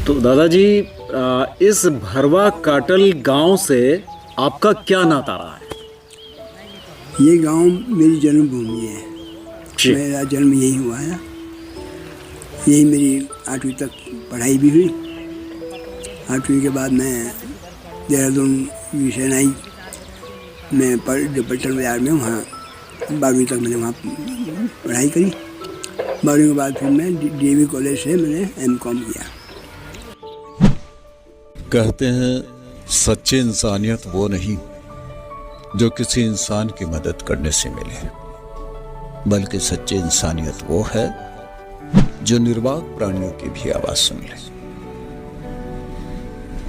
तो दादाजी इस भरवा काटल गांव से आपका क्या नाता रहा है? ये गांव मेरी जन्मभूमि है। जी। मेरा जन्म यही हुआ है। यही मेरी 8वीं तक पढ़ाई भी हुई। 8वीं के बाद मैं देहरादून विशेनाई में जो पलटन बाजार में वहाँ 12वीं तक मैंने वहाँ पढ़ाई करी। 12वीं के बाद फिर मैं DAV कॉलेज से मैंने M.Com किया। कहते हैं सच्ची इंसानियत वो नहीं जो किसी इंसान की मदद करने से मिले, बल्कि सच्ची इंसानियत वो है जो निर्वाक प्राणियों की भी आवाज सुन ले।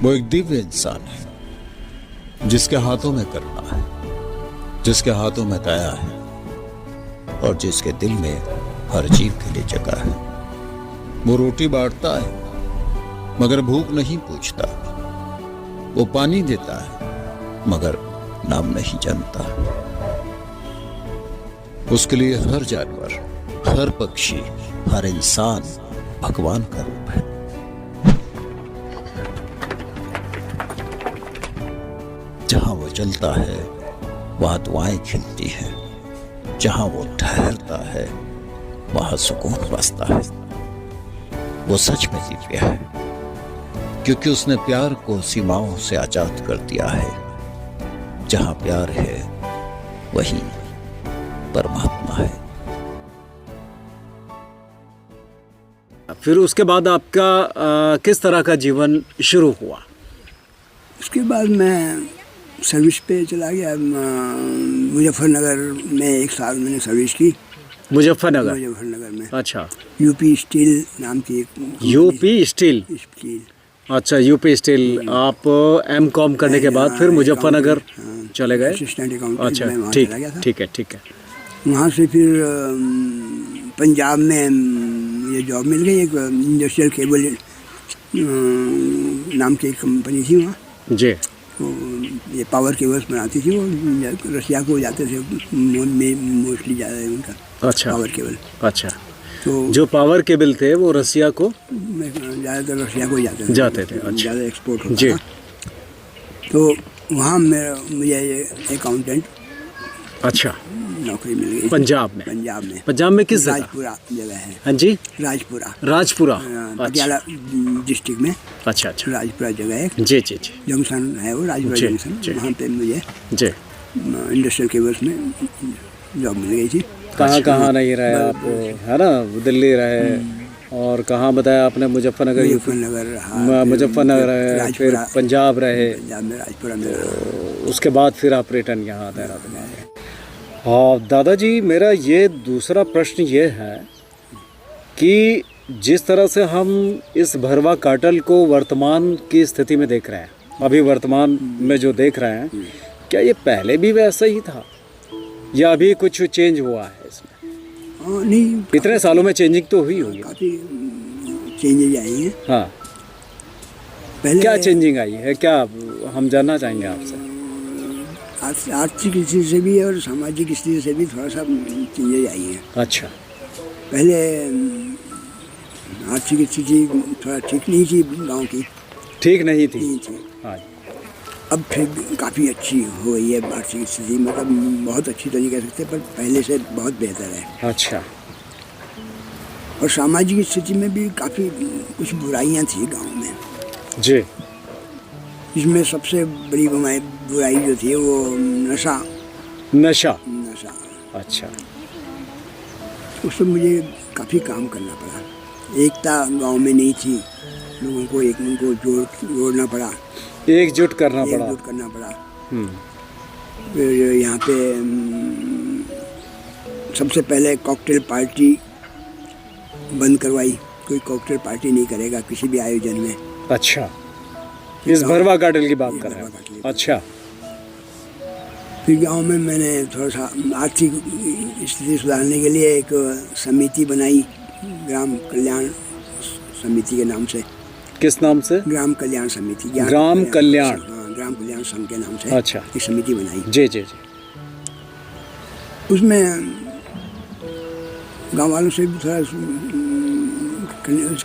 वो एक दिव्य इंसान है जिसके हाथों में करुणा है, जिसके हाथों में दया है और जिसके दिल में हर जीव के लिए जगह है। वो रोटी बांटता है मगर भूख नहीं पूछता। वो पानी देता है मगर नाम नहीं जानता। उसके लिए हर जानवर, हर पक्षी, हर इंसान भगवान का रूप है। जहां वो चलता है वहां दुआएं खिलती हैं। जहां वो ठहरता है वहां सुकून बसता है। वो सच में दिव्य है क्योंकि उसने प्यार को सीमाओं से आजाद कर दिया है। जहां प्यार है वही परमात्मा है। फिर उसके बाद आपका किस तरह का जीवन शुरू हुआ? उसके बाद मैं सर्विस पे चला गया। मुजफ्फरनगर में 1 साल मैंने सर्विस की। मुजफ्फरनगर में। अच्छा। यूपी स्टील नाम की एक यूपी स्टील। अच्छा, यूपी स्टील। आप M.Com करने के बाद फिर मुजफ्फरनगर चले गए? Assistant accountant. अच्छा, ठीक है। वहाँ से फिर पंजाब में ये जॉब मिल गई। एक इंडस्ट्रियल केबल नाम की एक कंपनी थी वहाँ। जी। तो ये पावर केबल्स बनाती थी। वो रसिया को जाते थे मोस्टली ज़्यादा उनका। अच्छा। Power cable. अच्छा। तो जो पावर केबल थे वो रसिया को ज़्यादातर रसिया को जाते थे। अच्छा। ज़्यादा एक्सपोर्ट होता जी। था। तो वहाँ मुझे अकाउंटेंट अच्छा नौकरी मिल गई। पंजाब में किस जगह? राजपुरा जगह है। हाँ जी, राजपुरा अच्छा। पटियाला डिस्ट्रिक्ट में। अच्छा। राजपुरा जगह है। जी। जंक्शन है वो, राजपुरा जंक्शन। वहाँ पे मुझे इंडस्ट्रियल केबल्स में जॉब मिल गई थी। कहाँ नहीं रहे आप, है ना? दिल्ली रहे और कहाँ बताया आपने? मुजफ्फरनगर रहे, फिर पंजाब रहे। राजपुरा में। उसके बाद फिर आप रिटर्न यहाँ देहरादून आ गए। हाँ दादाजी, मेरा ये दूसरा प्रश्न ये है कि जिस तरह से हम इस भरवा काटल को वर्तमान की स्थिति में देख रहे हैं, अभी वर्तमान में जो देख रहे हैं, क्या ये पहले भी वैसा ही था या अभी कुछ चेंज हुआ है इसमें? नहीं, इतने सालों में चेंजिंग तो हुई होगी। काफ़ी चेंजेज आई हैं। हाँ, पहले क्या चेंजिंग आई है, क्या हम जानना चाहेंगे आपसे? आर्थिक स्थिति से भी और सामाजिक स्थिति से भी थोड़ा सा चेंजेज आई है। अच्छा। पहले आर्थिक स्थिति थोड़ा ठीक नहीं थी गांव की। ठीक नहीं थी। हाँ। अब फिर काफ़ी अच्छी हो गई है आर्थिक स्थिति। मतलब बहुत अच्छी तो नहीं कह सकते, पर पहले से बहुत बेहतर है। अच्छा। और सामाजिक स्थिति में भी काफ़ी कुछ बुराइयां थी गांव में। जी। इसमें सबसे बड़ी बुराई जो थी वो नशा। अच्छा। उसमें मुझे काफ़ी काम करना पड़ा। एकता गांव में नहीं थी। लोगों को उनको जोड़ना पड़ा, एकजुट करना पड़ा। फिर यहाँ पे सबसे पहले कॉकटेल पार्टी बंद करवाई। कोई कॉकटेल पार्टी नहीं करेगा किसी भी आयोजन में। अच्छा, इस भरवा काटल की बात कर रहे हैं? अच्छा। फिर गांव में मैंने थोड़ा सा आर्थिक स्थिति सुधारने के लिए एक समिति बनाई, ग्राम कल्याण समिति के नाम से। किस नाम से? ग्राम कल्याण समिति। ग्राम कल्याण संघ के नाम से। अच्छा। एक समिति बनाई। जी। उसमें गांव वालों से भी थोड़ा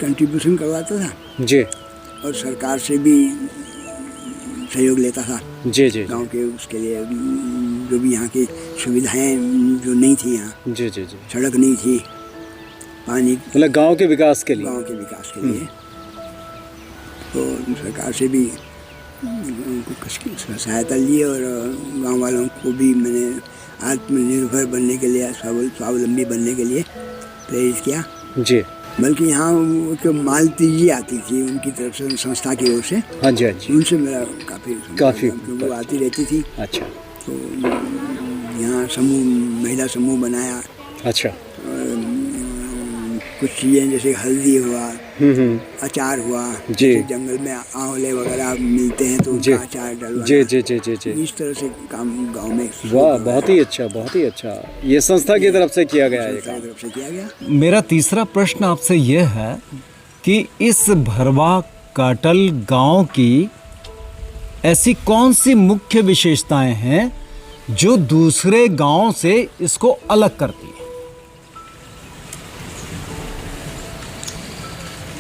कंट्रीब्यूशन करवाता था। जी। और सरकार से भी सहयोग लेता था जी जी गांव के उसके लिए, जो भी यहाँ की सुविधाएं जो नहीं थी, यहाँ जी जी जी, सड़क नहीं थी, पानी, मतलब गांव के विकास के लिए। गांव के विकास के लिए तो सरकार से भी उनको कुछ सहायता ली, और गांव वालों को भी मैंने आत्मनिर्भर बनने के लिए, स्वावलंबी बनने के लिए प्रेरित किया। जी, बल्कि यहाँ एक मालतीजी आती थी उनकी तरफ से, संस्था की ओर से, हाँ जी हाँ जी, उनसे मेरा काफ़ी काफ़ी वो आती रहती थी। अच्छा तो यहाँ समूह, महिला समूह बनाया, अच्छा, कुछ चीज़ें जैसे हल्दी हुआ, अचार हुआ, जी, जैसे जंगल में आंवले वगैरह मिलते हैं तो जी, उनका अचार डलवाना, जी जी जी जी जी, इस तरह से काम गांव में वाह, बहुत ही अच्छा, बहुत ही अच्छा। ये संस्था की तरफ से किया गया है ये सरकार काम। की तरफ से किया गया। मेरा तीसरा प्रश्न आपसे यह है कि इस भरवा काटल गांव की ऐसी कौन सी मुख्य विशेषताएं हैं जो दूसरे गांव से इसको अलग करती है?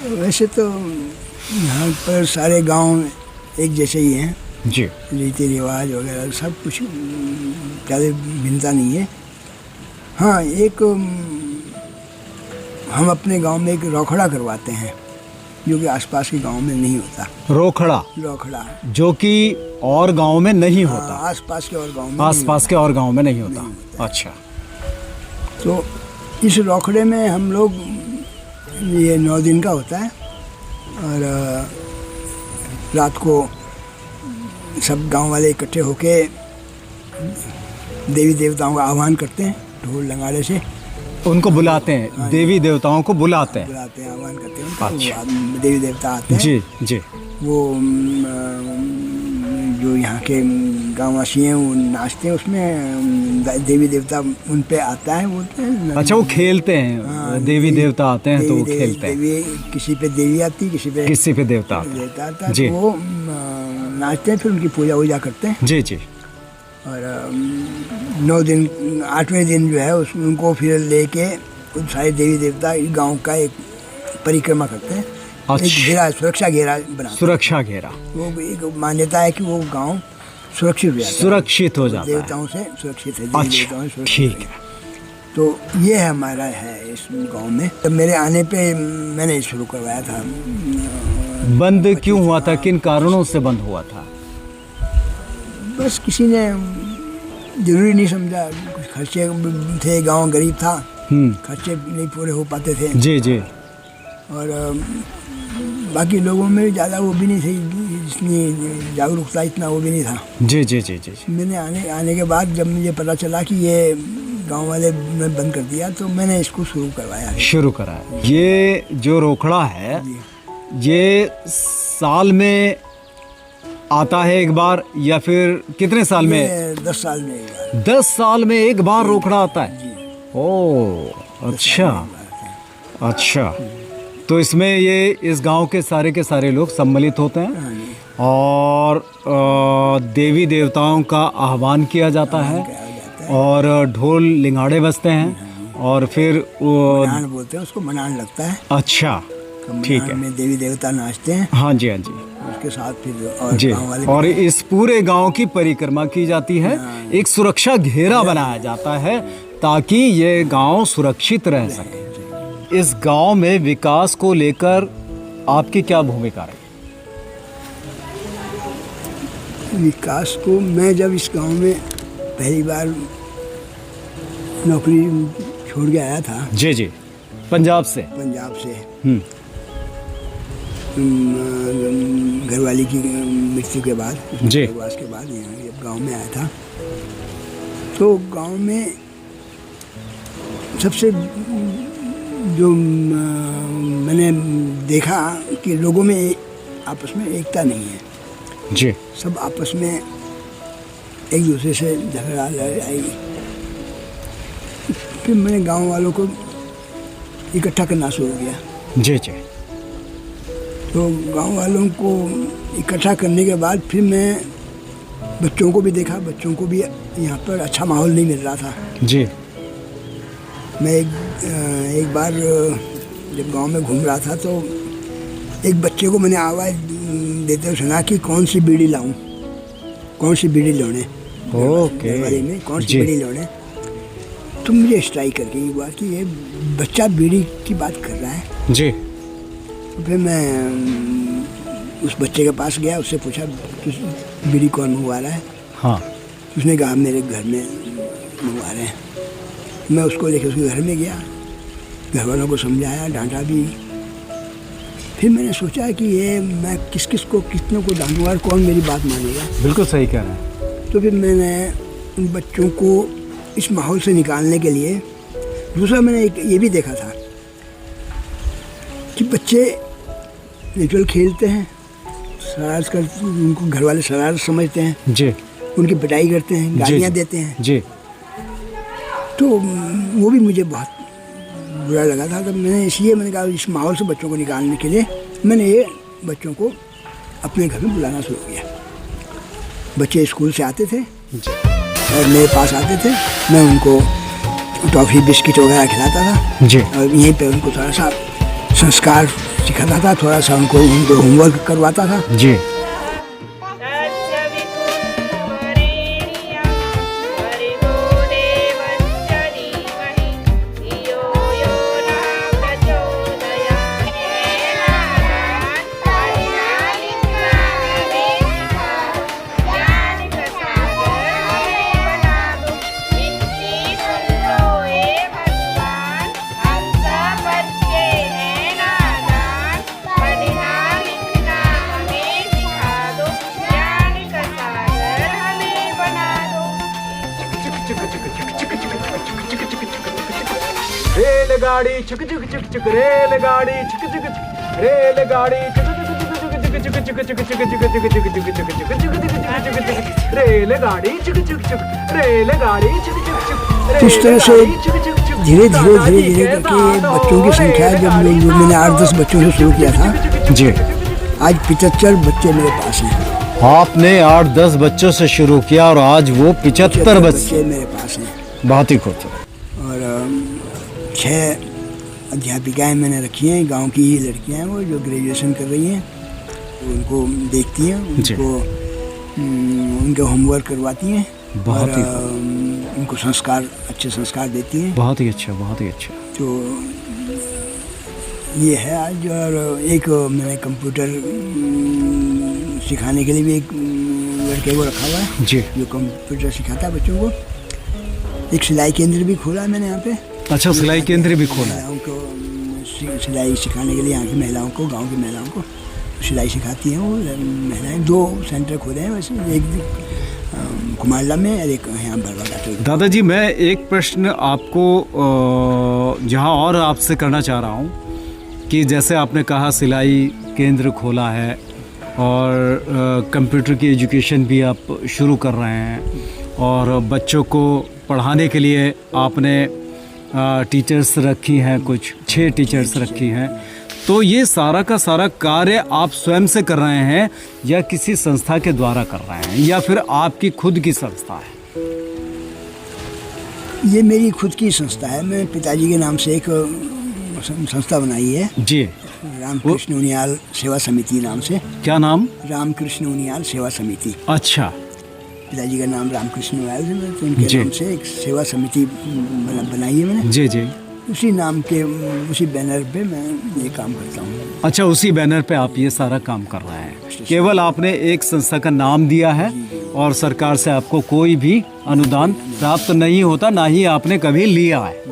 वैसे तो यहाँ पर सारे गांव एक जैसे ही हैं, जी, रीति रिवाज वगैरह सब कुछ ज़्यादा भिन्नता नहीं है। हाँ, एक हम अपने गांव में एक रोखड़ा करवाते हैं जो कि आसपास के गांव में नहीं होता। रोखड़ा, रोखड़ा जो कि और गांव में नहीं होता, आसपास के और गांव में आसपास के और गांव में नहीं होता। अच्छा, तो इस रोखड़े में हम लोग, ये 9 दिन का होता है, और रात को सब गांव वाले इकट्ठे होके देवी देवताओं का आह्वान करते हैं, ढोल नगाड़े से उनको बुलाते हैं, देवी देवताओं को बुलाते हैं, आह्वान करते हैं उनको। अच्छा। वो देवी देवता आते हैं, जी जी, वो जो यहाँ के गाँववासी हैं वो नाचते हैं, उसमें देवी देवता उन पे आता है, बोलते हैं। अच्छा, वो खेलते हैं, देवी देवता आते हैं तो वो खेलते हैं, देवी, किसी पे देवी आती, किसी पे देवता आते हैं। देवता आता है, जी। तो वो नाचते हैं, फिर उनकी पूजा वूजा करते हैं। जी जी, और 9 दिन, 8वें दिन जो है उनको फिर लेके उन सारे देवी देवता गांव का एक परिक्रमा करते हैं। अच्छा। एक घेरा, सुरक्षा घेरा बनाते हैं। सुरक्षा घेरा, वो एक मान्यता है कि वो गांव सुरक्षित हो जाता है, सुरक्षित हो जाता है। देवताओं से सुरक्षित है, देवी अच्छा, देवताओं से सुरक्षित ठीक है। है। तो ये है हमारा है इस गांव में। तब मेरे आने पे मैंने शुरू करवाया था। बंद क्यों हुआ था, किन कारणों से बंद हुआ था? बस किसी ने जरूरी नहीं समझा, कुछ खर्चे थे, गांव गरीब था, खर्चे नहीं पूरे हो पाते थे, जी जी, और बाकी लोगों में ज़्यादा वो भी नहीं थी, इतनी जागरूकता, इतना वो भी नहीं था। जी जी जी जी, मैंने आने के बाद जब मुझे पता चला कि ये गांव वाले ने बंद कर दिया, तो मैंने इसको शुरू करवाया है। शुरू करा। ये जो रोखड़ा है, ये साल में आता है एक बार, या फिर कितने साल में? 10 साल में एक बार। 10 साल में एक बार रोखड़ा आता है। जी। ओह, अच्छा अच्छा। तो इसमें ये इस गांव के सारे लोग सम्मिलित होते हैं, हाँ जी। और देवी देवताओं का आह्वान किया जाता है, और ढोल लिंगाड़े बजते हैं, और फिर मनान बोलते हैं उसको, मनान लगता है। अच्छा, तो ठीक मनान है। में देवी देवता नाचते हैं, हाँ जी हाँ जी उसके साथ फिर और जी, गाँव वाले और इस पूरे गांव की परिक्रमा की जाती है, एक सुरक्षा घेरा बनाया जाता है ताकि ये गांव सुरक्षित रह सके। इस गांव में विकास को लेकर आपकी क्या भूमिका रही? विकास को, मैं जब इस गांव में पहली बार नौकरी छोड़ के आया था, जी जी, पंजाब से। पंजाब से, हम्म, घरवाली की मृत्यु के बाद, जी। प्रवास के बाद यहाँ जब गांव में आया था, तो गांव में सबसे जो मैंने देखा कि लोगों में आपस में एकता नहीं है, जी, सब आपस में एक दूसरे से झगड़ा लड़ाई। फिर मैंने गांव वालों को इकट्ठा करना शुरू किया। जी जी, तो गांव वालों को इकट्ठा करने के बाद फिर मैं बच्चों को भी देखा, बच्चों को भी यहाँ पर अच्छा माहौल नहीं मिल रहा था। जी, मैं एक बार जब गांव में घूम रहा था, तो एक बच्चे को मैंने आवाज़ देते हुए सुना कि कौन सी बीड़ी लाऊं, कौन सी बीड़ी लोने, ओके दरबारी में कौन सी जी। बीड़ी लोने। तो मुझे स्ट्राइक करके ये हुआ कि ये बच्चा बीड़ी की बात कर रहा है। जी फिर मैं उस बच्चे के पास गया, उससे पूछा बीड़ी कौन मंगवा रहा है। हाँ उसने कहा मेरे घर में मंगवा रहे हैं। मैं उसको लेकर उसके घर में गया, घर वालों को समझाया, डांटा भी। फिर मैंने सोचा कि ये मैं किस किस को कितनों को डांटूंगा और कौन मेरी बात मानेगा। बिल्कुल सही कह रहे हैं। तो फिर मैंने उन बच्चों को इस माहौल से निकालने के लिए, दूसरा मैंने एक ये भी देखा था कि बच्चे नेचुरल खेलते हैं, शरारत करते, उनको घर वाले शरारत समझते हैं, जी उनकी पिटाई करते हैं, गालियाँ देते हैं। जी तो वो भी मुझे बहुत बुरा लगा था। तो मैंने कहा इस माहौल से बच्चों को निकालने के लिए मैंने ये बच्चों को अपने घर में बुलाना शुरू किया। बच्चे स्कूल से आते थे और मेरे पास आते थे, मैं उनको टॉफ़ी बिस्किट वगैरह खिलाता था जी और यहीं पे उनको थोड़ा सा संस्कार सिखाता था, थोड़ा सा उनको होमवर्क करवाता था। जी रेलगाड़ी छुक छुक छुक छुक, रेलगाड़ी छुक छुक छुक, रेलगाड़ी छुक छुक छुक छुक छुक छुक छुक छुक छुक छुक छुक छुक छुक छुक छुक छुक, रेलगाड़ी छुक छुक छुक, रेलगाड़ी छुक छुक छुक। तो इस तरह से धीरे धीरे करके बच्चों की संख्या, जब मैंने 8-10 बच्चों से शुरू किया था, जी आज 75 बच्चे मेरे पास हैं। आपने 8-10 बच्चों से शुरू किया और आज वो 75 बच्चे बच्चे मेरे पास हैं। बहुत ही खूबसूरत। और 6 अध्यापिकाएं मैंने रखी हैं, गांव की ही लड़कियां हैं वो, जो ग्रेजुएशन कर रही हैं। उनको देखती हैं, जी। उनको उनके होमवर्क करवाती हैं बहुत और ही उनको संस्कार, अच्छे संस्कार देती हैं। बहुत ही अच्छा, बहुत ही अच्छा। तो ये है आज। और एक मैंने कंप्यूटर सिखाने के लिए भी एक लड़के को रखा हुआ है, जी जो कंप्यूटर सिखाता है बच्चों को। एक सिलाई केंद्र भी खोला है मैंने यहाँ पे। अच्छा, सिलाई केंद्र भी खोला है। महिलाओं को सिलाई सिखाने के लिए, यहाँ की महिलाओं को, गांव की महिलाओं को सिलाई सिखाती हैं वो महिलाएं। 2 सेंटर खोले हैं वैसे, एक कुमारला में और एक यहाँ भरवा घाटी। दादाजी, मैं एक प्रश्न आपको जहाँ और आपसे करना चाह रहा हूँ कि जैसे आपने कहा सिलाई केंद्र खोला है और कंप्यूटर की एजुकेशन भी आप शुरू कर रहे हैं और बच्चों को पढ़ाने के लिए आपने टीचर्स रखी हैं, कुछ 6 टीचर्स रखी हैं। तो ये सारा का सारा कार्य आप स्वयं से कर रहे हैं या किसी संस्था के द्वारा कर रहे हैं या फिर आपकी खुद की संस्था है? ये मेरी खुद की संस्था है। मैंने पिताजी के नाम से एक संस्था बनाई है जी। रामकृष्ण उनियाल सेवा समिति नाम से। क्या नाम? रामकृष्ण उनियाल सेवा समिति। अच्छा। पिताजी का नाम रामकृष्ण उनियाल है, तो उनके जी। नाम से एक सेवा समिति बनाई है मैंने। जी जी। उसी नाम के, उसी बैनर पे मैं ये काम करता हूँ। अच्छा, उसी बैनर पे आप ये सारा काम कर रहे हैं। केवल आपने एक संस्था का नाम दिया है और सरकार से आपको कोई भी अनुदान प्राप्त नहीं होता, ना ही आपने कभी लिया है।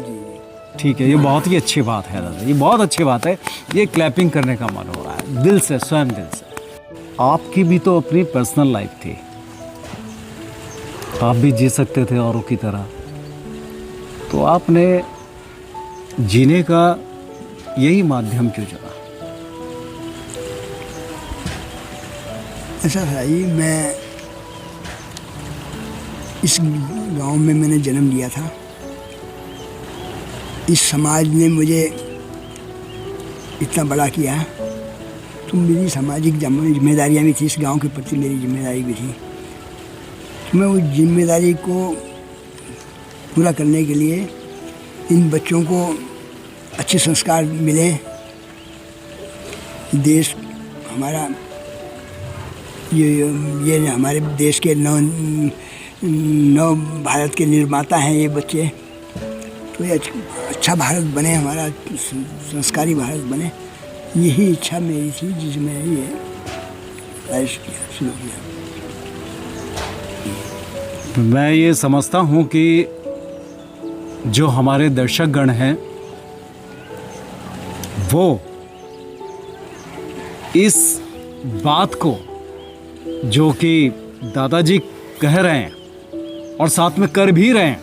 ठीक है, ये बहुत ही अच्छी बात है दादा, ये बहुत अच्छी बात है। ये क्लैपिंग करने का मन हो रहा है दिल से, स्वयं दिल से। आपकी भी तो अपनी पर्सनल लाइफ थी, आप भी जी सकते थे औरों की तरह, तो आपने जीने का यही माध्यम क्यों चुना? ऐसा था ही, मैं इस गांव में मैंने जन्म लिया था। इस समाज ने मुझे इतना बड़ा किया, तो मेरी सामाजिक जिम्मेदारियां भी थी, इस गांव के प्रति मेरी जिम्मेदारी भी थी। तो मैं उस जिम्मेदारी को पूरा करने के लिए, इन बच्चों को अच्छे संस्कार मिले, देश हमारा ये हमारे देश के नव भारत के निर्माता हैं ये बच्चे। तो ये अच्छा भारत बने, हमारा संस्कारी भारत बने, यही इच्छा मेरी थी जिसमें ये प्रयास किया, शुरू किया। मैं ये समझता हूँ कि जो हमारे दर्शकगण हैं वो इस बात को जो कि दादाजी कह रहे हैं और साथ में कर भी रहे हैं,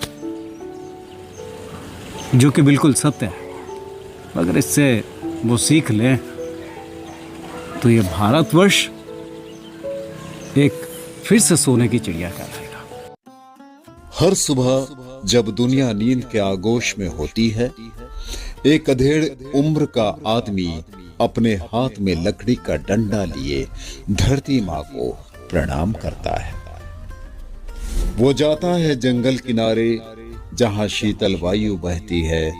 जो कि बिल्कुल सत्य है, अगर इससे वो सीख लें तो ये भारतवर्ष एक फिर से सोने की चिड़िया कहलाएगा। हर सुबह जब दुनिया नींद के आगोश में होती है, एक अधेड़ उम्र का आदमी अपने हाथ में लकड़ी का डंडा लिए धरती माँ को प्रणाम करता है। वो जाता है जंगल किनारे जहां शीतल वायु बहती है।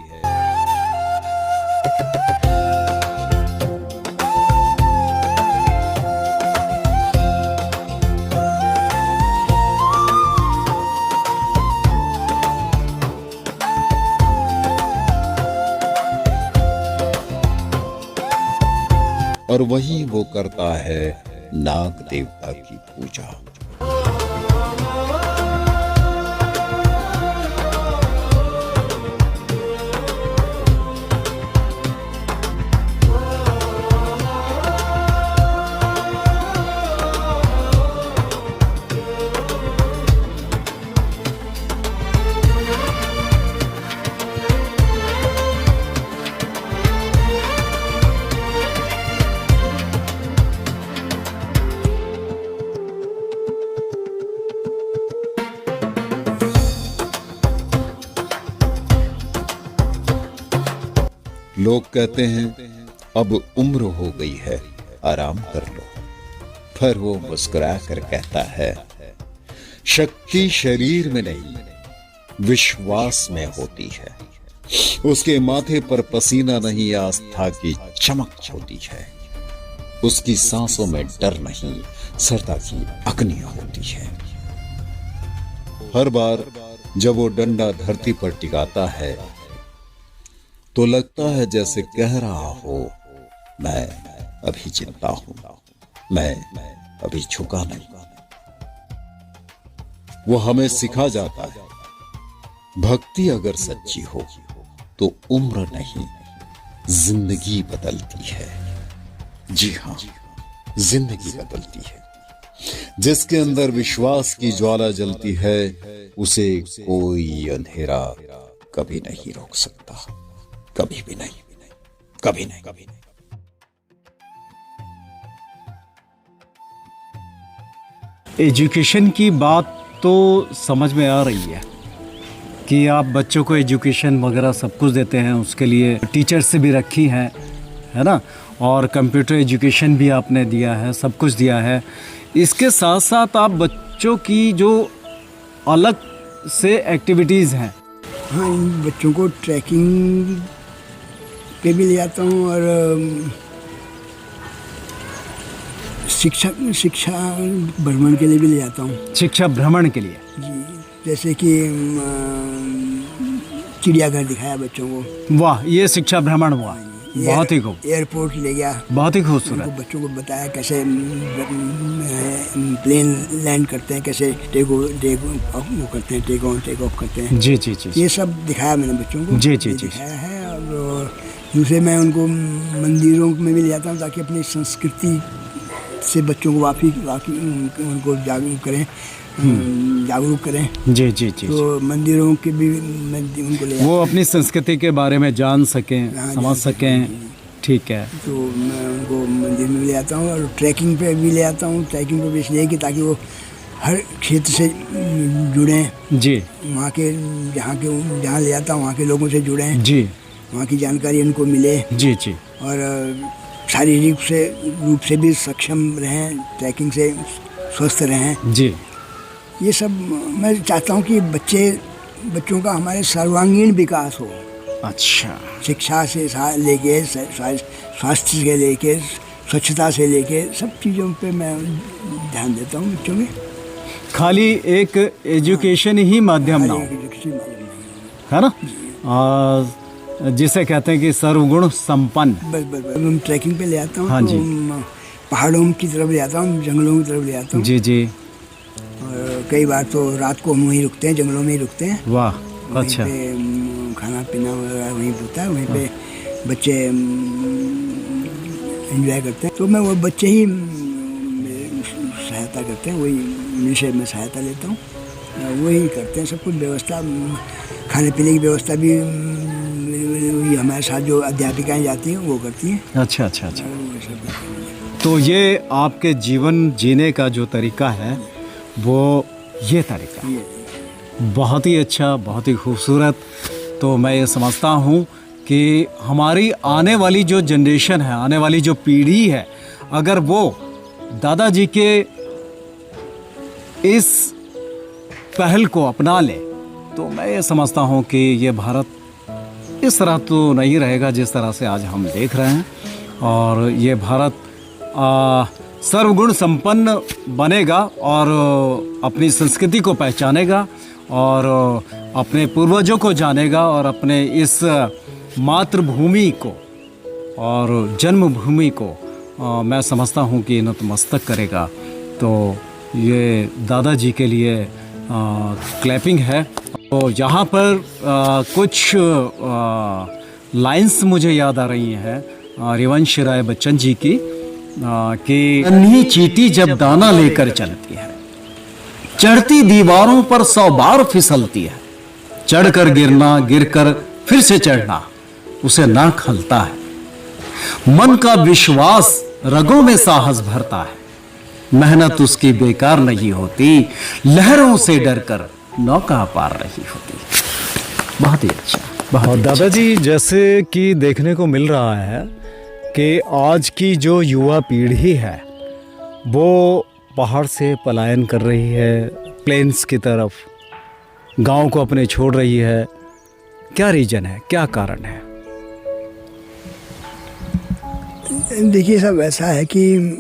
और वहीं वो करता है नाग देवता की पूजा। लोग कहते हैं अब उम्र हो गई है, आराम कर लो, पर वो मुस्कुरा कर कहता है शक्ति शरीर में नहीं विश्वास में होती है। उसके माथे पर पसीना नहीं, आस्था की चमक होती है। उसकी सांसों में डर नहीं, श्रद्धा की अग्नि होती है। हर बार जब वो डंडा धरती पर टिकाता है तो लगता है जैसे कह रहा हो, मैं अभी जिंदा हूं, मैं अभी झुका नहीं। वो हमें सिखा जाता है, भक्ति अगर सच्ची हो तो उम्र नहीं, जिंदगी बदलती है। जी हां, जिंदगी बदलती है। जिसके अंदर विश्वास की ज्वाला जलती है, उसे कोई अंधेरा कभी नहीं रोक सकता, कभी भी नहीं, कभी नहीं, कभी नहीं। एजुकेशन की बात तो समझ में आ रही है कि आप बच्चों को एजुकेशन वगैरह सब कुछ देते हैं, उसके लिए टीचर्स भी रखी हैं, है ना, और कंप्यूटर एजुकेशन भी आपने दिया है, सब कुछ दिया है। इसके साथ साथ आप बच्चों की जो अलग से एक्टिविटीज़ हैं, हाँ, इन बच्चों को ट्रैकिंग पे भी ले जाता हूँ और शिक्षा भ्रमण के लिए भी ले जाता हूँ। शिक्षा भ्रमण के लिए जी, जैसे कि चिड़ियाघर दिखाया बच्चों को। वाह, ये शिक्षा भ्रमण हुआ, बहुत ही खूब। एयरपोर्ट ले गया, बहुत ही खूबसूरत। बच्चों को बताया कैसे प्लेन लैंड करते हैं, कैसे टेक ऑफ करते हैं, टेक ऑन टेक ऑफ करते हैं। जी जी जी, ये सब दिखाया मैंने बच्चों को। जी जी जी, दिखाया है। और दूसरे मैं उनको मंदिरों में भी ले जाता हूँ ताकि अपनी संस्कृति से बच्चों को वाकई उनको जागरूक करें। जी जी जी, तो मंदिरों के भी मैं उनको ले, वो अपनी संस्कृति के बारे में जान सकें, समझ सकें। ठीक है, तो मैं उनको मंदिर में ले जाता हूँ और ट्रैकिंग पे भी ले जाता हूँ। ट्रैकिंग पे भी इसलिए कि ताकि वो हर क्षेत्र से जुड़ें जी, वहाँ के जहाँ ले जाता हूँ वहाँ के लोगों से जुड़ें जी, वहाँ की जानकारी उनको मिले जी जी, और शारीरिक रूप से भी सक्षम रहें, ट्रैकिंग से स्वस्थ रहें जी। ये सब मैं चाहता हूँ कि बच्चों का हमारे सर्वांगीण विकास हो। अच्छा, शिक्षा से लेके स्वास्थ्य से लेके स्वच्छता से लेके सब चीज़ों पे मैं ध्यान देता हूँ बच्चों में। खाली एक एजुकेशन ही माध्यम ना हो, किसी मालूम नहीं। है ना, जिसे कहते हैं कि सर्वगुण संपन्न। बस बस बस मैं ट्रैकिंग पे ले आता हूँ। हाँ जी। तो पहाड़ों की तरफ ले आता हूँ, जंगलों की तरफ ले आता हूँ। जी जी, और कई बार तो रात को हम वहीं रुकते हैं, जंगलों में ही रुकते हैं। वाह, वहीं अच्छा। पे खाना पीना वगैरह वहीं होता है, वहीं पे बच्चे एंजॉय करते हैं। तो मैं वो बच्चे ही सहायता करते हैं, वही उनसे मैं सहायता लेता हूँ। वही करते हैं सब कुछ व्यवस्था, खाने पीने की व्यवस्था भी वही हमारे साथ जो अध्यापिकाएं जाती हैं वो करती हैं। अच्छा अच्छा अच्छा। वो सब करते हैं। तो ये आपके जीवन जीने का जो तरीका है वो ये तरीका ये बहुत ही अच्छा, बहुत ही खूबसूरत। तो मैं ये समझता हूँ कि हमारी आने वाली जो जनरेशन है, आने वाली जो पीढ़ी है, अगर वो दादाजी के इस पहल को अपना ले तो मैं ये समझता हूँ कि ये भारत इस तरह तो नहीं रहेगा जिस तरह से आज हम देख रहे हैं। और ये भारत सर्वगुण संपन्न बनेगा और अपनी संस्कृति को पहचानेगा और अपने पूर्वजों को जानेगा और अपने इस मातृभूमि को और जन्मभूमि को मैं समझता हूँ कि नतमस्तक करेगा। तो ये दादाजी के लिए क्लैपिंग है। तो यहाँ पर कुछ लाइंस मुझे याद आ रही हैं हरिवंश राय बच्चन जी की कि नन्ही चींटी जब दाना लेकर चलती है, चढ़ती दीवारों पर 100 बार फिसलती है, चढ़कर गिरना, गिरकर फिर से चढ़ना उसे ना खलता है। मन का विश्वास रगों में साहस भरता है, मेहनत उसकी बेकार नहीं होती, लहरों से डरकर नौका पार नहीं होती। बहुत ही अच्छा, बहुत ही दादाजी, जैसे कि देखने को मिल रहा है कि आज की जो युवा पीढ़ी है वो पहाड़ से पलायन कर रही है, प्लेन्स की तरफ, गांव को अपने छोड़ रही है। क्या रीजन है, क्या कारण है? देखिए सब ऐसा है कि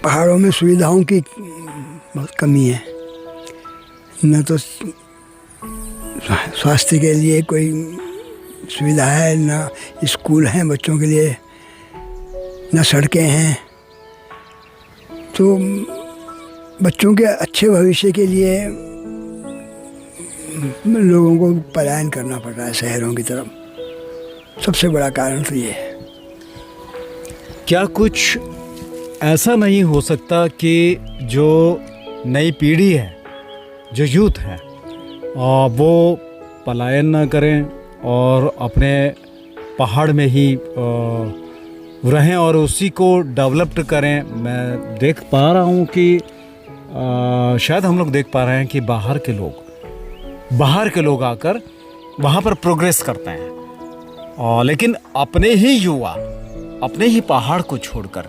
पहाड़ों में सुविधाओं की बहुत कमी है। न तो स्वास्थ्य के लिए कोई सुविधा है, न स्कूल हैं बच्चों के लिए, न सड़कें हैं। तो बच्चों के अच्छे भविष्य के लिए लोगों को पलायन करना पड़ रहा है शहरों की तरफ। सबसे बड़ा कारण तो ये है। क्या कुछ ऐसा नहीं हो सकता कि जो नई पीढ़ी है, जो यूथ है, वो पलायन ना करें और अपने पहाड़ में ही रहें और उसी को डेवलप करें? मैं देख पा रहा हूँ कि शायद हम लोग देख पा रहे हैं कि बाहर के लोग आकर वहाँ पर प्रोग्रेस करते हैं, लेकिन अपने ही युवा अपने ही पहाड़ को छोड़कर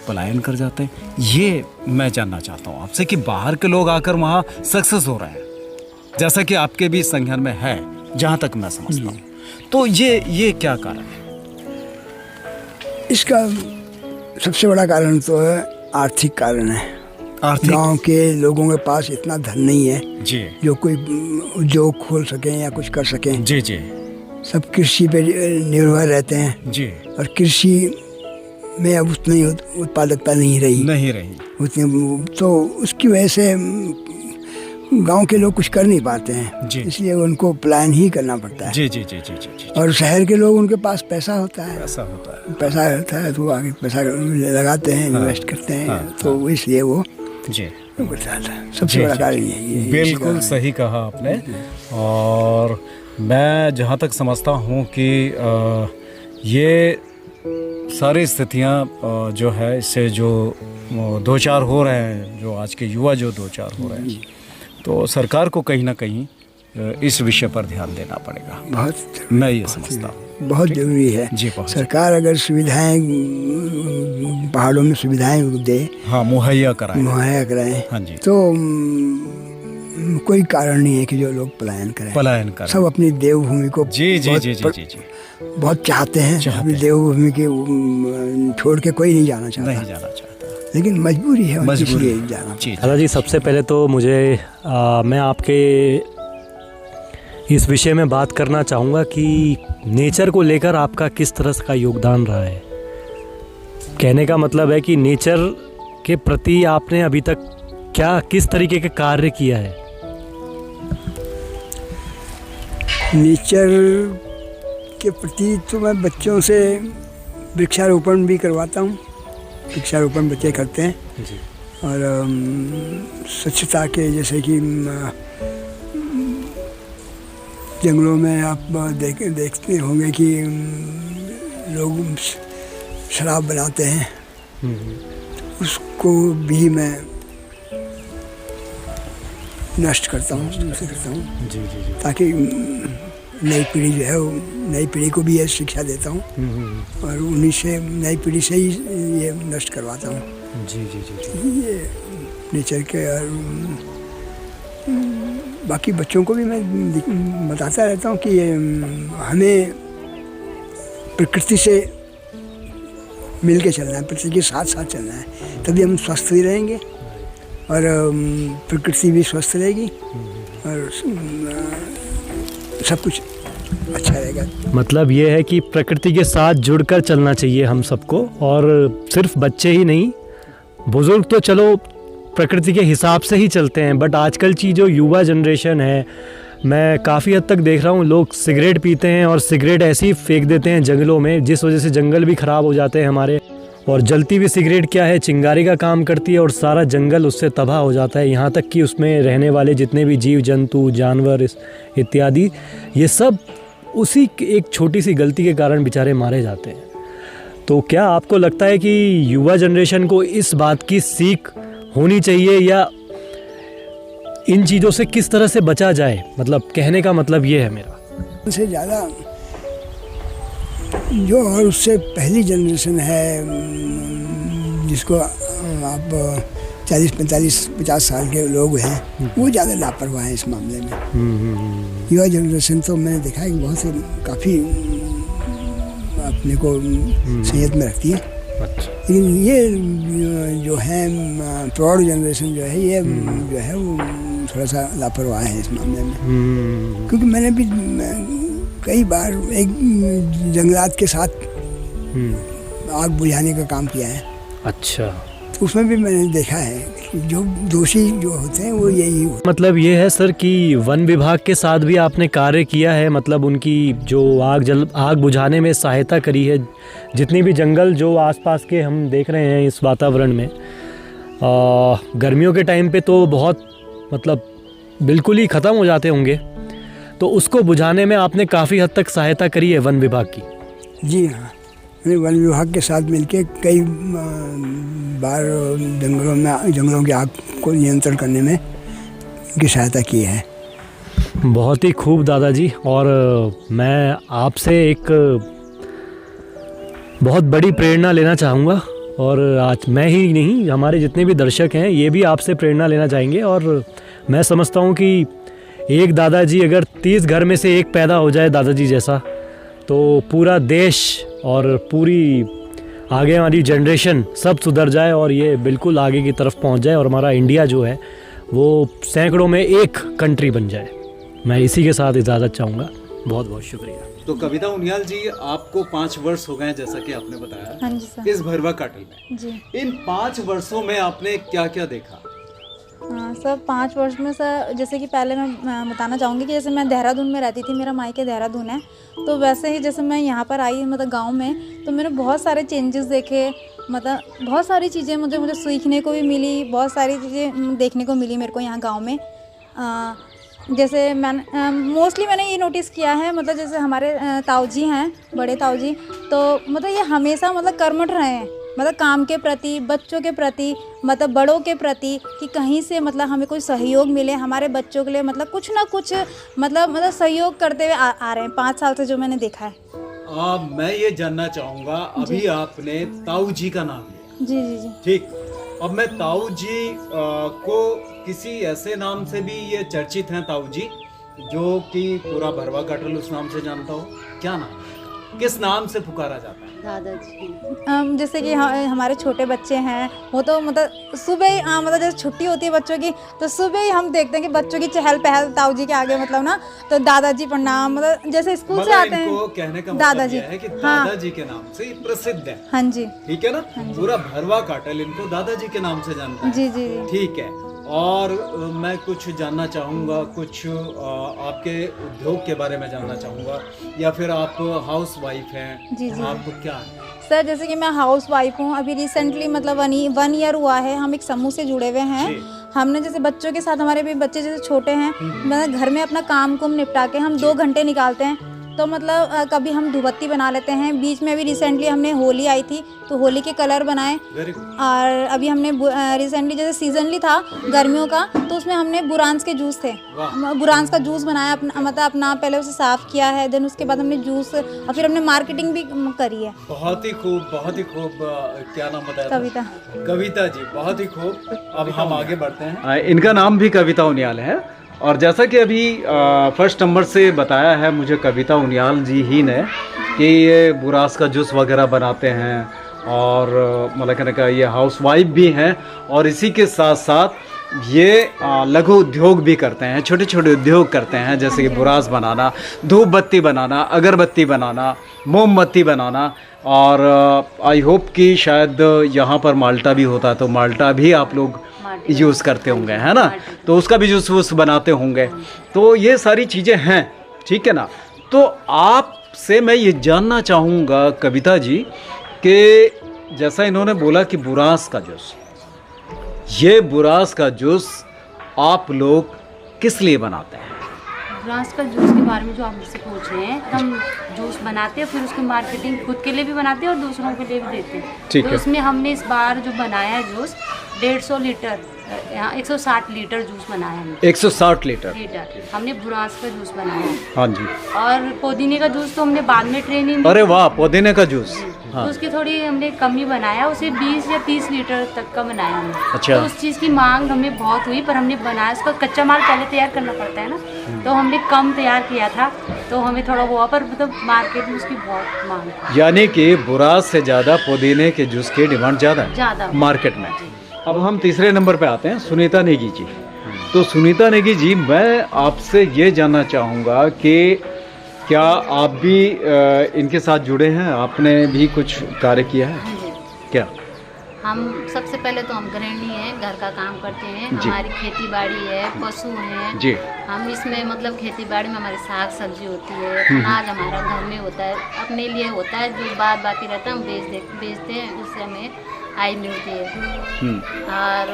पलायन कर जाते हैं। ये मैं जानना चाहता हूँ आपसे कि बाहर के लोग आकर वहाँ सक्सेस हो रहे हैं, जैसा कि आपके भी संज्ञान में है, जहाँ तक मैं समझता हूँ। तो ये क्या कारण है? इसका सबसे बड़ा कारण तो है आर्थिक कारण है। आर्थिक? गांव के लोगों के पास इतना धन नहीं है जी जो कोई उद्योग खोल सकें या कुछ कर सकें। जी जी सब कृषि पे निर्भर रहते हैं जी। और कृषि में अब उतनी उत्पादकता नहीं रही उतनी, तो उसकी वजह से गांव के लोग कुछ कर नहीं पाते हैं जी। इसलिए उनको प्लान ही करना पड़ता है। जी जी जी जी जी जी। और शहर के लोग, उनके पास पैसा होता है, ऐसा होता है। पैसा रहता है तो आगे पैसा लगाते हैं, इन्वेस्ट करते हैं, तो इसलिए वो जी सबसे बड़ा कारण यही है। बिल्कुल सही कहा आपने। और मैं जहाँ तक समझता हूँ कि ये सारी स्थितियाँ जो है इससे जो दो चार हो रहे हैं, जो आज के युवा जो दो चार हो रहे हैं, तो सरकार को कहीं ना कहीं इस विषय पर ध्यान देना पड़ेगा। बहुत मैं ये समझता हूँ बहुत जरूरी है। जी, बहुत सरकार अगर सुविधाएं पहाड़ों में सुविधाएं दे, हाँ, मुहैया कराएं। मुहैया कराएं, हाँ जी। तो कोई कारण नहीं है कि जो लोग पलायन करें। पलायन कर सब अपनी देवभूमि को जी जी बहुत जी जी जी जी बहुत चाहते हैं। अपनी देवभूमि के छोड़ के कोई नहीं जाना चाहता, नहीं जाना चाहता। लेकिन मजबूरी है उनकी, मजबूरी इसलिए जाना। जी दादा जी, सबसे पहले तो मुझे मैं आपके इस विषय में बात करना चाहूँगा कि नेचर को लेकर आपका किस तरह का योगदान रहा है। कहने का मतलब है कि नेचर के प्रति आपने अभी तक क्या किस तरीके के कार्य किया है। नेचर के प्रति तो मैं बच्चों से वृक्षारोपण भी करवाता हूँ। वृक्षारोपण बच्चे करते हैं जी। और स्वच्छता के, जैसे कि जंगलों में आप देखते होंगे कि लोग शराब बनाते हैं, उसको भी मैं नष्ट करता हूँ, उसे करता हूँ जी जी जी। ताकि नई पीढ़ी जो है, वो नई पीढ़ी को भी ये शिक्षा देता हूँ और उन्हीं से, नई पीढ़ी से ही ये नष्ट करवाता हूँ। जी जी जी जी। ये नेचर के, और बाकी बच्चों को भी मैं बताता रहता हूँ कि हमें प्रकृति से मिल के चलना है, प्रकृति के साथ साथ चलना है, तभी हम स्वस्थ भी रहेंगे और प्रकृति भी स्वस्थ रहेगी और सब कुछ अच्छा रहेगा। मतलब ये है कि प्रकृति के साथ जुड़कर चलना चाहिए हम सबको, और सिर्फ बच्चे ही नहीं, बुजुर्ग तो चलो प्रकृति के हिसाब से ही चलते हैं, बट आजकल की जो युवा जनरेशन है, मैं काफ़ी हद तक देख रहा हूँ लोग सिगरेट पीते हैं और सिगरेट ऐसे ही फेंक देते हैं जंगलों में, जिस वजह से जंगल भी ख़राब हो जाते हैं हमारे। और जलती हुई सिगरेट क्या है, चिंगारी का काम करती है और सारा जंगल उससे तबाह हो जाता है। यहाँ तक कि उसमें रहने वाले जितने भी जीव जंतु, जानवर इत्यादि, ये सब उसी एक छोटी सी गलती के कारण बेचारे मारे जाते हैं। तो क्या आपको लगता है कि युवा जनरेशन को इस बात की सीख होनी चाहिए, या इन चीज़ों से किस तरह से बचा जाए? मतलब कहने का मतलब ये है मेरा। उससे ज़्यादा जो और उससे पहली जनरेशन है, जिसको आप 40-45-50 साल के लोग हैं, वो ज़्यादा लापरवाह हैं इस मामले में। युवा जनरेशन तो मैंने देखा है कि बहुत से काफ़ी अपने को संयत में रखती है। लेकिन ये जो है प्रौढ़ जनरेशन जो है, ये जो है वो थोड़ा सा लापरवाह है इस मामले में। क्योंकि मैंने भी कई बार एक जंगलात के साथ आग बुझाने का काम किया है। अच्छा। तो उसमें भी मैंने देखा है कि जो दोषी जो होते हैं वो यही होते हैं। मतलब ये है सर कि वन विभाग के साथ भी आपने कार्य किया है, मतलब उनकी जो आग बुझाने में सहायता करी है। जितनी भी जंगल जो आसपास के हम देख रहे हैं इस वातावरण में, गर्मियों के टाइम पे तो बहुत मतलब बिल्कुल ही ख़त्म हो जाते होंगे, तो उसको बुझाने में आपने काफ़ी हद तक सहायता करी है वन विभाग की। जी हाँ, मैंने वन विभाग के साथ मिलके कई बार जंगलों की आग को नियंत्रण करने में उनकी सहायता की है। बहुत ही खूब दादाजी। और मैं आपसे एक बहुत बड़ी प्रेरणा लेना चाहूँगा, और आज मैं ही नहीं, हमारे जितने भी दर्शक हैं ये भी आपसे प्रेरणा लेना चाहेंगे। और मैं समझता हूँ कि एक दादाजी अगर 30 घर में से एक पैदा हो जाए दादाजी जैसा, तो पूरा देश और पूरी आगे वाली जनरेशन सब सुधर जाए और ये बिल्कुल आगे की तरफ पहुंच जाए, और हमारा इंडिया जो है वो सैकड़ों में एक कंट्री बन जाए। मैं इसी के साथ इजाज़त चाहूँगा। बहुत बहुत शुक्रिया। तो कविता उनियाल जी, आपको 5 वर्ष हो गए जैसा कि आपने बताया। हाँ जी सर। इस भरवा काटल में जी इन 5 वर्षों में आपने क्या क्या देखा? हाँ सर, 5 वर्ष में सर, जैसे कि पहले मैं बताना चाहूँगी कि जैसे मैं देहरादून में रहती थी, मेरा मायके देहरादून है, तो वैसे ही जैसे मैं यहाँ पर आई मतलब गांव में, तो मैंने बहुत सारे चेंजेस देखे। मतलब बहुत सारी चीज़ें मुझे सीखने को भी मिली, बहुत सारी चीज़ें देखने को मिली मेरे को यहाँ गाँव में। जैसे मैंने मोस्टली मैंने ये नोटिस किया है, मतलब जैसे हमारे ताऊ जी हैं, बड़े ताऊ जी, तो मतलब ये हमेशा मतलब कर्मठ रहे हैं, मतलब काम के प्रति, बच्चों के प्रति, मतलब बड़ों के प्रति, कि कहीं से मतलब हमें कोई सहयोग मिले हमारे बच्चों के लिए, मतलब कुछ ना कुछ मतलब सहयोग करते हुए आ रहे हैं 5 साल से, जो मैंने देखा है। मैं ये जानना चाहूँगा, अभी आपने ताऊ जी का नाम लिया, जी जी जी। ठीक, अब मैं ताऊ जी को किसी ऐसे नाम से भी ये चर्चित हैं ताऊ जी, जो कि पूरा भरवा काटल उस नाम से जानता हो, क्या नाम है? किस नाम से पुकारा जाता है? दादाजी। जैसे कि हमारे छोटे बच्चे हैं, वो तो मतलब सुबह ही मतलब जैसे छुट्टी होती है बच्चों की, तो सुबह ही हम देखते हैं कि बच्चों की चहल पहल ताऊ जी के आगे, मतलब ना, तो दादाजी प्रणाम, मतलब जैसे स्कूल से आते इनको हैं कहने का दादाजी, मतलब यह है कि हाँ। दादाजी के नाम से ही प्रसिद्ध है। हाँ जी, ठीक है ना, पूरा भरवा काटल इनको दादाजी के नाम से जानता है। जी जी जी। ठीक है। और मैं कुछ जानना चाहूँगा, कुछ आपके उद्योग के बारे में जानना चाहूँगा, या फिर आप हाउस वाइफ हैं? जी, जी। आपको क्या है? सर जैसे कि मैं हाउस वाइफ हूँ, अभी रिसेंटली मतलब 1 ईयर हुआ है, हम एक समूह से जुड़े हुए हैं। जी। हमने जैसे बच्चों के साथ, हमारे भी बच्चे जैसे छोटे हैं, मतलब घर में अपना काम कुम निपटा के हम 2 घंटे निकालते हैं, तो मतलब कभी हम धूपबत्ती बना लेते हैं। बीच में भी रिसेंटली हमने होली आई थी, तो होली के कलर बनाए। Very good. और अभी हमने रिसेंटली जैसे सीजनली था गर्मियों का, तो उसमें हमने बुरांस के जूस थे, बुरांस का जूस बनाया अपना, मतलब अपना पहले उसे साफ़ किया है, देन उसके बाद हमने जूस, और फिर हमने मार्केटिंग भी करी है। बहुत ही खूब, बहुत ही खूब। क्या नाम बताया? कविता। कविता जी, बहुत ही खूब। अब हम आगे बढ़ते हैं। इनका नाम भी कविता उनियाल है, और जैसा कि अभी फर्स्ट नंबर से बताया है मुझे कविता उनियाल जी ही ने कि ये बुरास का जूस वगैरह बनाते हैं, और मतलब कहने का ये हाउस वाइफ भी हैं, और इसी के साथ साथ ये लघु उद्योग भी करते हैं, छोटे छोटे उद्योग करते हैं, जैसे कि बुरास बनाना, धूप बत्ती बनाना, अगरबत्ती बनाना, मोमबत्ती बनाना, और आई होप कि शायद यहाँ पर माल्टा भी होता है, तो माल्टा भी आप लोग यूज़ करते होंगे, है ना, तो उसका भी जूस वूस बनाते होंगे। तो ये सारी चीज़ें हैं, ठीक है ना। तो आपसे मैं ये जानना चाहूँगा कविता जी कि जैसा इन्होंने बोला कि बुरास का जूस, ये बुरास का जूस आप लोग किस लिए बनाते हैं? बुरांस का जूस के बारे में जो आप मुझसे पूछ रहे हैं, हम जूस बनाते हैं, फिर उसकी मार्केटिंग खुद के लिए भी बनाते हैं और दूसरों के लिए भी देते हैं। ठीक तो है। उसमें हमने इस बार जो बनाया है जूस 150 लीटर, यहाँ 160 लीटर जूस बनाया हमने। 160 लीटर हमने बुरांस का जूस बनाया है। हाँ जी। और पुदीने का जूस तो हमने बाद में ट्रेनिंग, अरे वाह, पुदीने का जूस। हाँ। तो उसकी थोड़ी हमने कम ही बनाया, उसे 20 या 30 लीटर तक का बनाया हमने। अच्छा। तो उस चीज़ की मांग हमें बहुत हुई, पर हमने बनाया, उसका कच्चा माल पहले तैयार करना पड़ता है ना, तो हमने कम तैयार किया था, तो हमें थोड़ा हुआ, पर मतलब मार्केट में उसकी बहुत मांग है। यानी कि बुरास से ज़्यादा पुदीने के जूस की डिमांड ज़्यादा है मार्केट में। अब हम तीसरे नंबर पे आते हैं, सुनीता नेगी जी। तो सुनीता नेगी जी, मैं आपसे ये जानना चाहूँगा कि क्या आप भी इनके साथ जुड़े हैं? आपने भी कुछ कार्य किया है क्या? हम सबसे पहले तो हम गृहिणी हैं, घर का काम करते हैं, जी। हमारी खेती बाड़ी है, पशु हैं जी। हम इसमें मतलब खेती बाड़ी में हमारी साग सब्जी होती है, अनाज हमारा घर में होता है, अपने लिए होता है, जो बाद बाकी रहता है हम बेचते हैं, उससे हमें आय मिलती है। और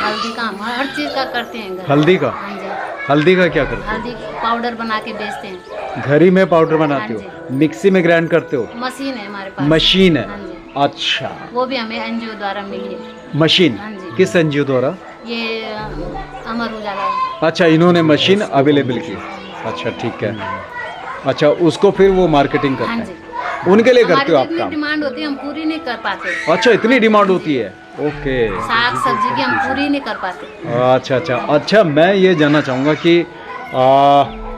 हल्दी का हम हर चीज़ का करते हैं घर। हल्दी का? हाँ जी। हल्दी का क्या करते हल्दी पाउडर बना के बेचते हैं। हो? घर ही में पाउडर बनाते हाँ हो? मिक्सी में ग्राइंड करते हो? मशीन है हमारे पास। मशीन है? हाँ जी। अच्छा, वो भी हमें एनजीओ द्वारा मिली है मशीन। हाँ जी। किस एनजीओ द्वारा? ये अमर उजाला। अच्छा, इन्होंने मशीन अवेलेबल की। अच्छा, ठीक है। अच्छा, उसको फिर वो मार्केटिंग करते हाँ हैं, जी। उनके लिए करते हो आप हमारी काम? जितनी डिमांड होती है हम पूरी नहीं कर पाते। अच्छा, इतनी डिमांड होती है। ओके। साग सब्जी की हम पूरी नहीं कर पाते। अच्छा अच्छा अच्छा, मैं ये जानना चाहूँगा कि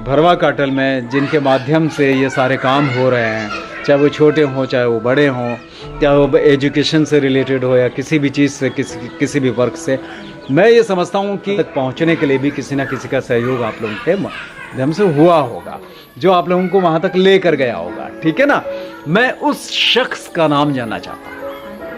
भरवा काटल में जिनके माध्यम से ये सारे काम हो रहे हैं, चाहे वो छोटे हों चाहे वो बड़े हों, चाहे वो एजुकेशन से रिलेटेड हो या किसी भी चीज़ से, किसी भी वर्क से, मैं ये समझता हूँ कि तक पहुँचने के लिए भी किसी ना किसी का सहयोग आप लोगों के माध्यम से हुआ होगा, जो आप लोगों को वहाँ तक लेकर गया होगा, ठीक है ना। मैं उस शख्स का नाम जानना चाहता हूँ।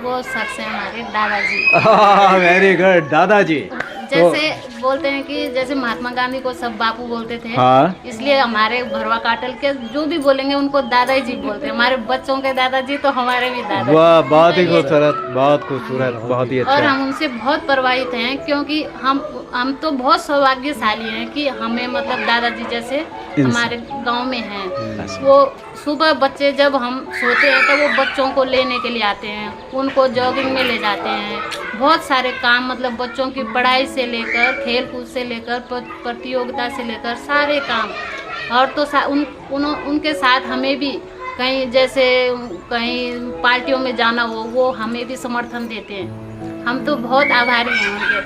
वो शख्स है हमारे दादाजी। वेरी गुड, दादाजी। जैसे बोलते हैं कि जैसे महात्मा गांधी को सब बापू बोलते थे, हाँ। इसलिए हमारे भरवा काटल के जो भी बोलेंगे उनको दादाजी बोलते हैं। हमारे बच्चों के दादाजी तो हमारे भी दादा। वाह, बहुत ही खूबसूरत, बहुत खूबसूरत, बहुत ही और अच्छा। हम उनसे बहुत प्रभावित हैं, क्योंकि हम तो बहुत सौभाग्यशाली हैं कि हमें मतलब दादाजी जैसे हमारे गांव में हैं। वो सुबह बच्चे जब हम सोते हैं तो वो बच्चों को लेने के लिए आते हैं, उनको जॉगिंग में ले जाते हैं, बहुत सारे काम मतलब बच्चों की पढ़ाई से लेकर खेल कूद से लेकर प्रतियोगिता से लेकर सारे काम। और तो उनके साथ हमें भी कहीं जैसे कहीं पार्टियों में जाना हो, वो हमें भी समर्थन देते हैं। हम तो बहुत आभारी हैं उनके।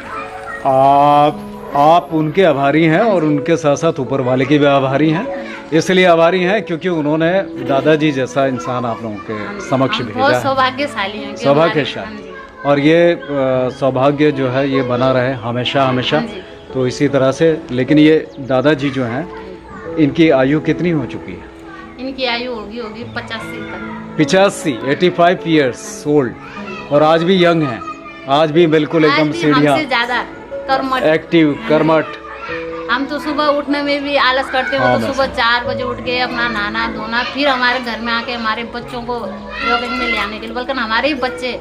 आप उनके आभारी हैं और उनके साथ साथ ऊपर वाले के भी आभारी हैं। इसलिए आभारी हैं क्योंकि उन्होंने दादाजी जैसा इंसान आप लोगों के समक्ष हम भेजा बहुत है। सौभाग्यशाली हैं कि सौभाग्यशाली। हमारे- हाँ जी। और ये सौभाग्य जो है ये बना रहे हमेशा हमेशा। हाँ जी। तो इसी तरह से, लेकिन ये दादाजी जो हैं इनकी आयु कितनी हो चुकी है? इनकी आयु होगी 85 तक। 85 ईयर्स ओल्ड, और आज भी यंग हैं, आज भी बिल्कुल आज एकदम भी सीढ़ियाँ हमसे ज्यादा कर्मठ। एक्टिव कर्मठ। हम तो सुबह उठने में भी आलस करते हो, हाँ, तो सुबह 4 बजे उठ के अपना नहाना धोना, फिर हमारे घर में आके हमारे बच्चों को जॉगिंग में ले आने के लिए, बल्कि हमारे ही बच्चे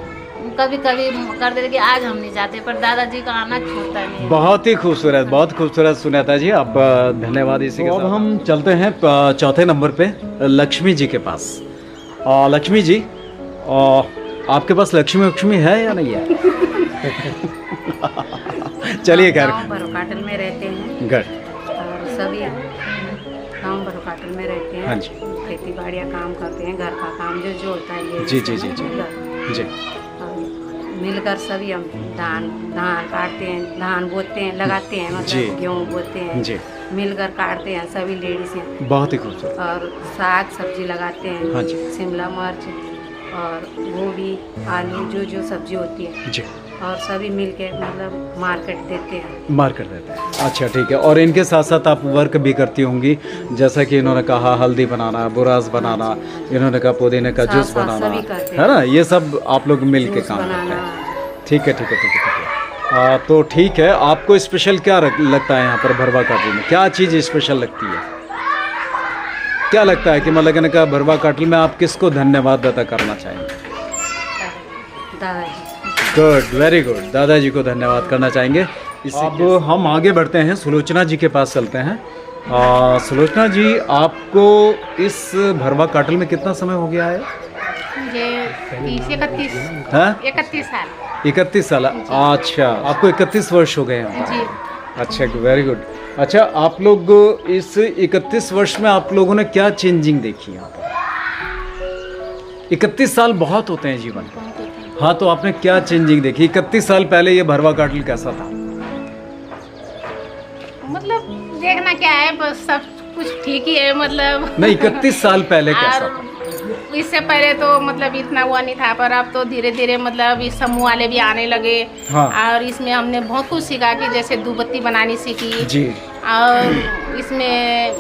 कभी कभी कर देते कि आज हम नहीं जाते, पर दादाजी का आना छूटता नहीं। बहुत ही खूबसूरत, बहुत खूबसूरत सुनीता जी, आप धन्यवाद। इसी के साथ अब हम चलते हैं चौथे नंबर पे लक्ष्मी जी के पास। लक्ष्मी जी, आपके पास लक्ष्मी है या नहीं है? चलिए खैर, गाँव भरोकाटल में रहते हैं घर और सभी गाँव भरोकाटल में रहते हैं। हाँ जी। खेती बाड़ियाँ काम करते हैं, घर का काम जो होता है ये जी जी जी जी जी। और मिलकर सभी हम धान काटते हैं, धान बोते हैं, लगाते हैं, जी। मतलब गेहूँ बोते हैं, जी। मिलकर काटते हैं सभी लेडीज हैं। बहुत ही खूबसूरत। और साग सब्जी लगाते हैं। हाँ जी। शिमला मिर्च और गोभी आलू जो सब्जी होती है, जी। और सभी मिलके मतलब मार्केट देते हैं। मार्केट देते हैं। अच्छा ठीक है। और इनके साथ साथ आप वर्क भी करती होंगी, जैसा कि इन्होंने कहा हल्दी बनाना, बुरास बनाना, इन्होंने कहा पुदीने का जूस साथ बनाना, सभी करते है ना, ये सब आप लोग मिल के जूस काम करते बनाना। हैं। ठीक है ठीक है ठीक है ठीक है। तो ठीक है, आपको स्पेशल क्या लगता है यहाँ पर भरवा काटल में? क्या चीज़ स्पेशल लगती है? क्या लगता है कि मतलब इनका भरवा काटल में आप किसको धन्यवाद अदा करना चाहेंगे? दादाजी। गुड, वेरी गुड, दादाजी को धन्यवाद करना चाहेंगे। अब हम आगे बढ़ते हैं, सुलोचना जी के पास चलते हैं। सुलोचना जी, आपको इस भरवा काटल में कितना समय हो गया है? मुझे 31 हाँ? 31 साल। अच्छा, आपको 31 वर्ष हो गए हैं? जी। अच्छा, वेरी गुड। अच्छा, आप लोग इस 31 वर्ष में आप लोगों ने क्या चेंजिंग देखी यहाँ पर? 31 साल बहुत होते हैं जीवन में। हाँ, तो आपने क्या चेंजिंग देखी? 31 साल पहले ये भरवा काटल कैसा था? मतलब देखना क्या है, बस सब कुछ ठीक ही है, मतलब नहीं, 31 साल पहले कैसा और था? इससे पहले तो मतलब इतना हुआ नहीं था, पर अब तो धीरे धीरे मतलब इस समूह वाले भी आने लगे। हाँ। और इसमें हमने बहुत कुछ सीखा, कि जैसे धूपबत्ती बनानी सीखी। जी। और इसमें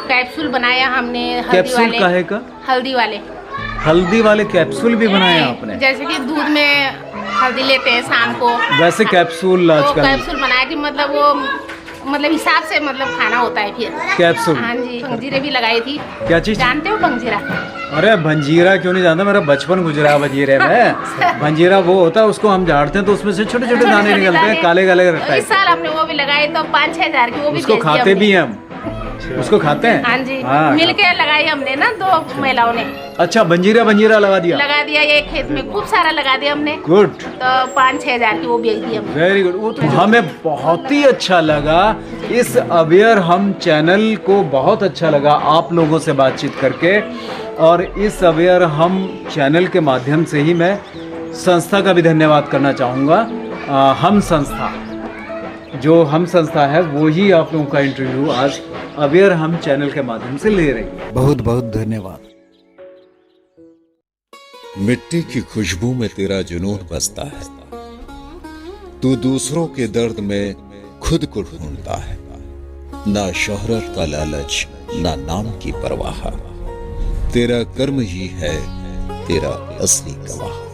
कैप्सूल बनाया हमने हल्दी कैप्सूल वाले। काहे का? हल्दी वाले कैप्सूल भी बनाए आपने? जैसे कि दूध में हल्दी लेते हैं शाम को, वैसे कैप्सूल तो आजकल कैप्सूल बनाया कि मतलब वो मतलब हिसाब से मतलब खाना होता है फिर। कैप्सूल। हाँ जी, भंजीरे भी लगाई थी। क्या चीज? जानते हो भंजीरा? अरे भंजीरा क्यों नहीं जानता, मेरा बचपन गुजरा है भंजीरे में। भंजीरा वो होता है, उसको हम झाड़ते हैं तो उसमें से छोटे छोटे दाने निकलते हैं, काले काले इस टाइप। साल हमने वो भी लगाई, तो 5-6 हज़ार की वो भी उसको बेच दी खाते हमने। भी हैं हम, उसको खाते हैं। हाँ जी, हाँ, मिल के लगाई हमने ना, 2 महिलाओं ने अच्छा, भंजीरा लगा दिया? लगा दिया, ये खेत में खूब सारा लगा दिया हमने। गुड, तो 5-6 हज़ार की वो बेच दी हमने। Very good. वो तो हमें बहुत ही अच्छा लगा, इस अवेयर हम चैनल को बहुत अच्छा लगा आप लोगों से बातचीत करके। और इस अवेयर हम चैनल के माध्यम से ही मैं संस्था का भी धन्यवाद करना चाहूँगा। हम संस्था, जो हम संस्था है वो ही आप लोगों का इंटरव्यू आज अवेयर हम चैनल के माध्यम से ले रही है। बहुत बहुत धन्यवाद। मिट्टी की खुशबू में तेरा जुनून बसता है, तू दूसरों के दर्द में खुद को ढूंढता है। ना शोहरत का लालच, ना नाम की परवाह, तेरा कर्म ही है तेरा असली गवाह।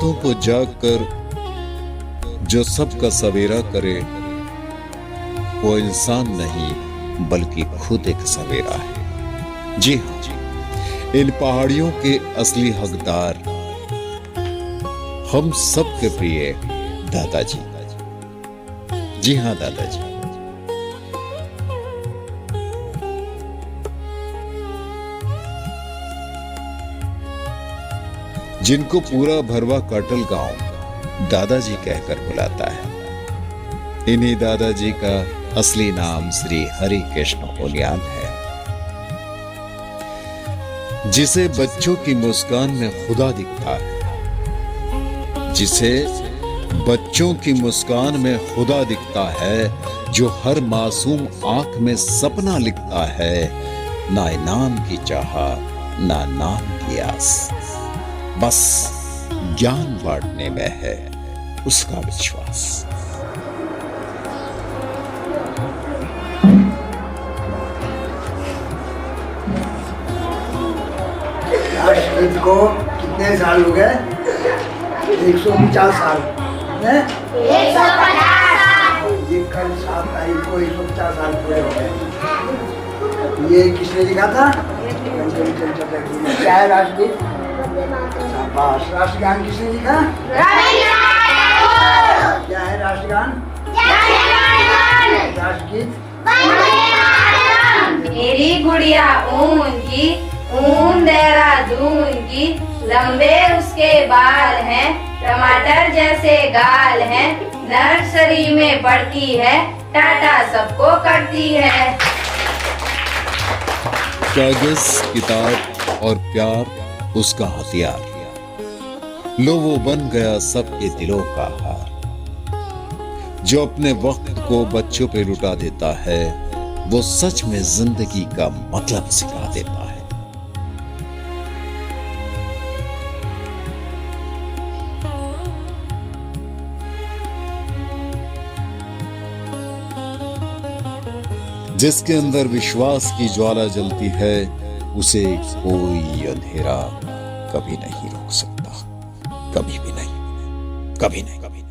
रातों को जाग कर जो सबका सवेरा करे, वो इंसान नहीं बल्कि खुद एक सवेरा है। जी हाँ, इन पहाड़ियों के असली हकदार हम सबके प्रिय दादाजी। जी हाँ दादाजी। जिनको पूरा भरवा काटल गांव दादाजी कहकर बुलाता है। इन्हीं दादाजी का असली नाम श्री हरि कृष्ण ओलियान है, जिसे बच्चों की मुस्कान में खुदा दिखता है, जिसे बच्चों की मुस्कान में खुदा दिखता है, जो हर मासूम आंख में सपना लिखता है। ना इनाम की चाह ना नाम की आस, बस ज्ञान बांटने में है उसका विश्वास। राष्ट्रगीत को कितने साल हो गए? 150 साल है? 150। ये कल 7 तारीख को 150 साल पूरे हो गए। ये किसने लिखा था? क्या है राष्ट्रगीत? शाबाश। राष्ट्रगान किसने लिखा? क्या है राष्ट्रगान? राष्ट्रगीत? मेरी गुड़िया ऊन की, ऊन देहरादून की, लंबे उसके बाल हैं, टमाटर जैसे गाल हैं, नर्सरी में पढ़ती है, टाटा सबको करती है। कागज, किताब और प्यार उसका हथियार, लो वो बन गया सबके दिलों का हार। जो अपने वक्त को बच्चों पे लुटा देता है, वो सच में जिंदगी का मतलब सिखा देता है। जिसके अंदर विश्वास की ज्वाला जलती है, उसे कोई अंधेरा कभी नहीं रोक सकता। कभी भी नहीं, कभी नहीं, कभी नहीं।